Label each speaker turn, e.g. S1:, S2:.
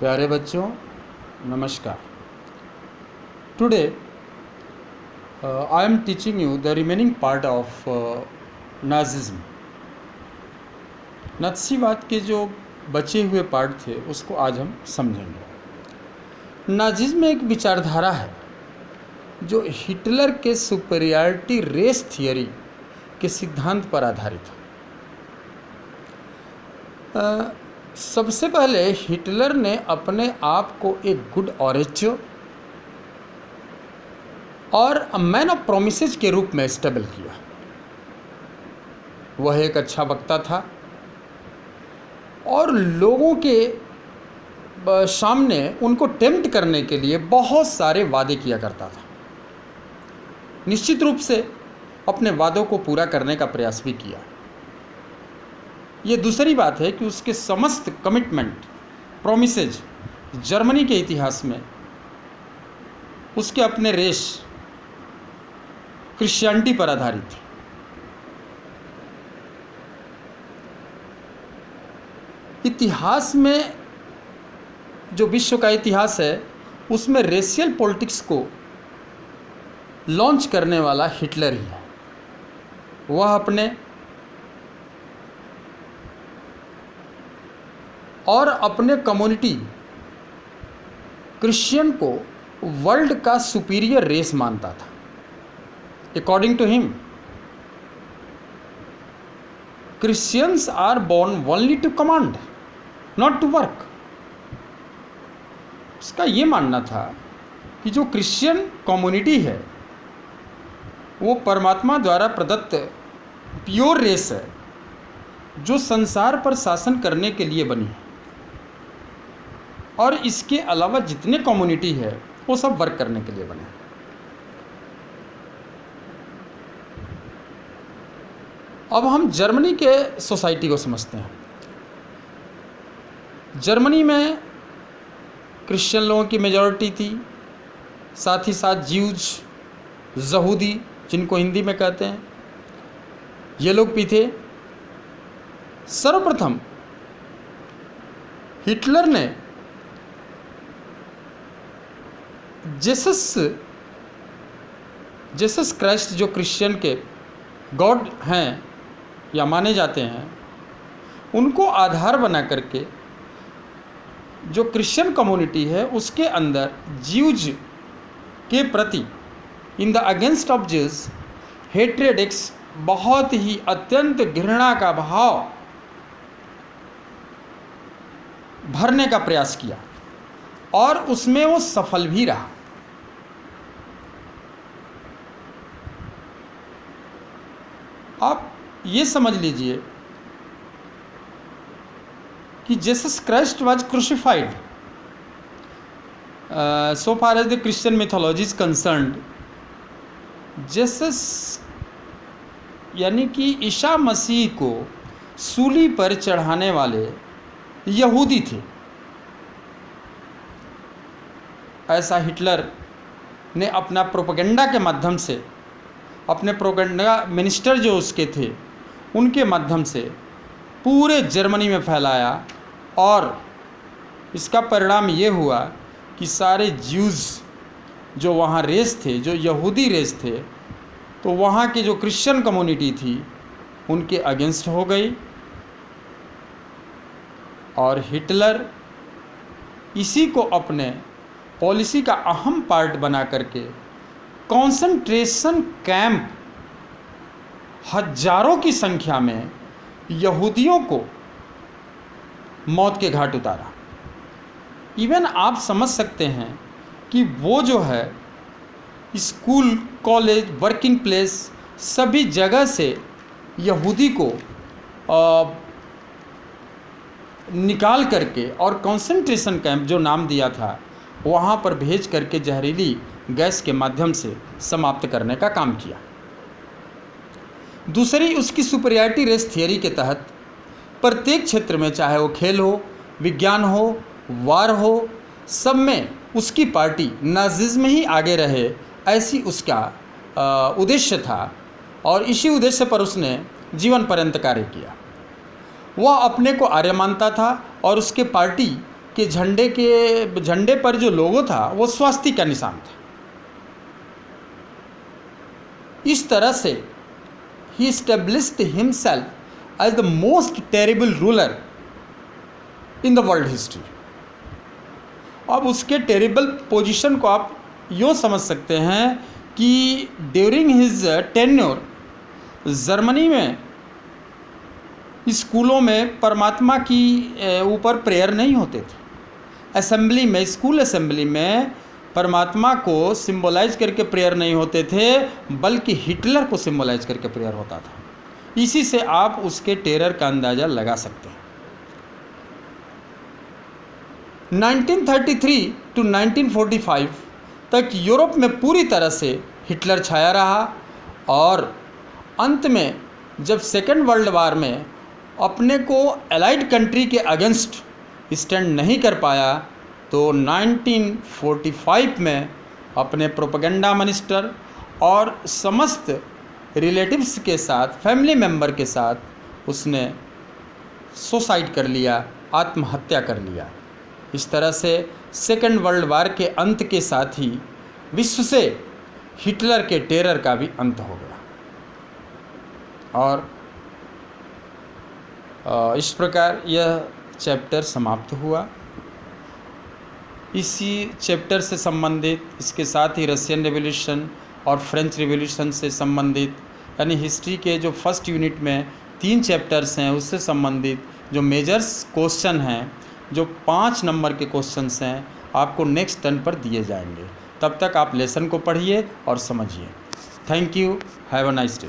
S1: प्यारे बच्चों, नमस्कार। Today I am teaching you the remaining part of Nazism. नाज़ीवाद के जो बचे हुए पार्ट थे उसको आज हम समझेंगे। नाजिज्म एक विचारधारा है जो हिटलर के सुपीरियरिटी रेस थियरी के सिद्धांत पर आधारित है। सबसे पहले हिटलर ने अपने आप को एक गुड ऑरेचर और अ मैन ऑफ प्रोमिसेज के रूप में एस्टेबल किया। वह एक अच्छा वक्ता था और लोगों के सामने उनको टेम्प्ट करने के लिए बहुत सारे वादे किया करता था। निश्चित रूप से अपने वादों को पूरा करने का प्रयास भी किया। ये दूसरी बात है कि उसके समस्त कमिटमेंट प्रोमिसेज जर्मनी के इतिहास में उसके अपने रेस क्रिश्चियनिटी पर आधारित थे। इतिहास में जो विश्व का इतिहास है उसमें रेशियल पॉलिटिक्स को लॉन्च करने वाला हिटलर ही है। वह अपने और अपने कम्युनिटी क्रिश्चियन को वर्ल्ड का सुपीरियर रेस मानता था। According to him, Christians are born only to command, not to work. उसका ये मानना था कि जो क्रिश्चियन कम्युनिटी है वो परमात्मा द्वारा प्रदत्त प्योर रेस है जो संसार पर शासन करने के लिए बनी है, और इसके अलावा जितने कम्युनिटी है वो सब वर्क करने के लिए बने। अब हम जर्मनी के सोसाइटी को समझते हैं। जर्मनी में क्रिश्चियन लोगों की मेजॉरिटी थी, साथ ही साथ ज्यूज, यहूदी जिनको हिंदी में कहते हैं, ये लोग भी थे। सर्वप्रथम हिटलर ने जेसस क्राइस्ट जो क्रिश्चियन के गॉड हैं या माने जाते हैं, उनको आधार बना करके जो क्रिश्चियन कम्युनिटी है उसके अंदर ज्यूज के प्रति in the against of Jews hatred एक बहुत ही अत्यंत घृणा का भाव भरने का प्रयास किया और उसमें वो सफल भी रहा। आप ये समझ लीजिए कि Jesus Christ was crucified. So far as the Christian mythology is concerned, Jesus यानी कि ईसा मसीह को सूली पर चढ़ाने वाले यहूदी थे। ऐसा हिटलर ने अपना प्रोपेगेंडा के माध्यम से, अपने प्रोपेगेंडा मिनिस्टर जो उसके थे उनके माध्यम से पूरे जर्मनी में फैलाया, और इसका परिणाम ये हुआ कि सारे ज्यूज़ जो वहाँ रेस थे, जो यहूदी रेस थे, तो वहाँ की जो क्रिश्चियन कम्युनिटी थी उनके अगेंस्ट हो गई। और हिटलर इसी को अपने पॉलिसी का अहम पार्ट बना करके कंसंट्रेशन कैंप हजारों की संख्या में यहूदियों को मौत के घाट उतारा। इवन आप समझ सकते हैं कि वो जो है स्कूल, कॉलेज, वर्किंग प्लेस सभी जगह से यहूदी को निकाल करके और कंसंट्रेशन कैंप जो नाम दिया था वहाँ पर भेज करके जहरीली गैस के माध्यम से समाप्त करने का काम किया। दूसरी, उसकी सुपीरियरिटी रेस थियरी के तहत प्रत्येक क्षेत्र में, चाहे वो खेल हो, विज्ञान हो, वार हो, सब में उसकी पार्टी नाजिज्म ही आगे रहे, ऐसी उसका उद्देश्य था और इसी उद्देश्य पर उसने जीवन पर्यंत कार्य किया। वह अपने को आर्य मानता था और उसके पार्टी के झंडे पर जो लोगो था वो स्वास्तिक का निशान था। इस तरह से ही established himself as the most terrible ruler in the world history। अब उसके टेरिबल पोजीशन को आप यूँ समझ सकते हैं कि ड्यूरिंग हिज टेन्योर जर्मनी में स्कूलों में परमात्मा की ऊपर प्रेयर नहीं होते थे। असेंबली में, स्कूल असेंबली में परमात्मा को सिंबलाइज करके प्रेयर नहीं होते थे, बल्कि हिटलर को सिंबलाइज करके प्रेयर होता था। इसी से आप उसके टेरर का अंदाज़ा लगा सकते हैं। 1933 टू 1945 तक यूरोप में पूरी तरह से हिटलर छाया रहा और अंत में जब सेकेंड वर्ल्ड वार में अपने को एलाइड कंट्री के अगेंस्ट स्टैंड नहीं कर पाया तो 1945 में अपने प्रोपेगेंडा मिनिस्टर और समस्त रिलेटिव्स के साथ, फैमिली मेंबर के साथ उसने सुसाइड कर लिया, आत्महत्या कर लिया। इस तरह से सेकेंड वर्ल्ड वार के अंत के साथ ही विश्व से हिटलर के टेरर का भी अंत हो गया। और इस प्रकार यह चैप्टर समाप्त हुआ। इसी चैप्टर से संबंधित, इसके साथ ही रशियन रिवॉल्यूशन और फ्रेंच रिवॉल्यूशन से संबंधित, यानी हिस्ट्री के जो फर्स्ट यूनिट में 3 चैप्टर्स हैं उससे संबंधित जो मेजर्स क्वेश्चन हैं, जो 5 नंबर के क्वेश्चंस हैं, आपको नेक्स्ट टर्न पर दिए जाएंगे। तब तक आप लेसन को पढ़िए और समझिए। Thank you, have a nice day.